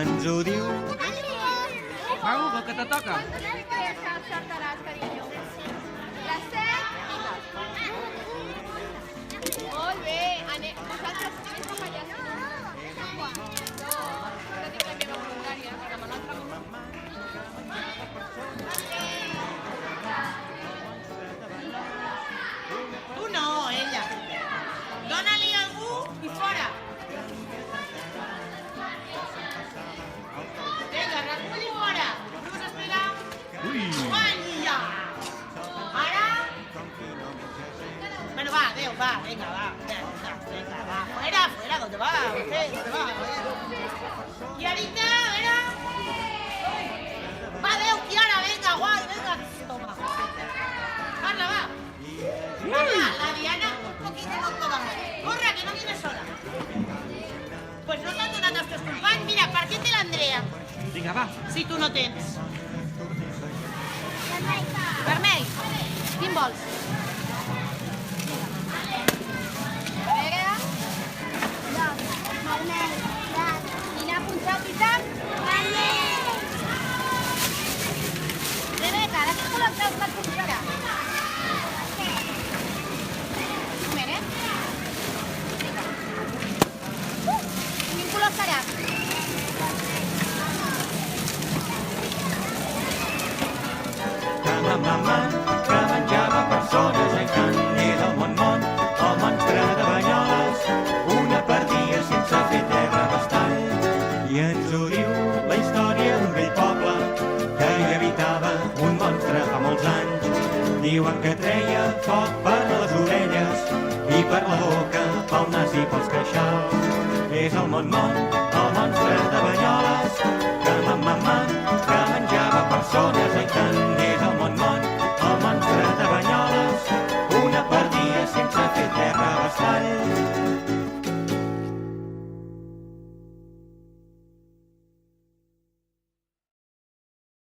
ens ho diu. Va, Hugo, que te toca. Saltaràs, carinyo. Les 7 i les 8. Molt bé. Vosaltres anem cap allà. No, no tinc la meva voluntària, però amb l'altra Tu no, ella. Dóna-li a algú i fora. Vinga, recull i fora. Us espera. Guanya! Ara? Bueno, va, adéu, va, vinga, va. Vinga, va. Fuera, ¿dónde va? ¿Dónde va? Y ahorita, mira. Va, adéu, Kiara, venga, guay, venga. Toma. Carla, va. Carla, la Diana un poquito no toda más. Corre, que no viene sola. Pues no t'han donat els teus companys. Mira, per què té l'Andrea? Vinga, va. Si tu no tens. Vermell. Quin vols? Negre. Vermell. I anar punxat i tant? Vermell. Rebeca, de quin color creus que et punxarà? Moment, eh? Vinga. Quin color serà? Que la mama que menjava persones en can era el món, el monstre de Banyoles, una perdia sense fer terra bastant. I ens ho diu la història d'un vell poble que hi habitava un monstre fa molts anys. Diuen que treia foc per les orelles i per la boca, pel nas i pels queixals. És el món,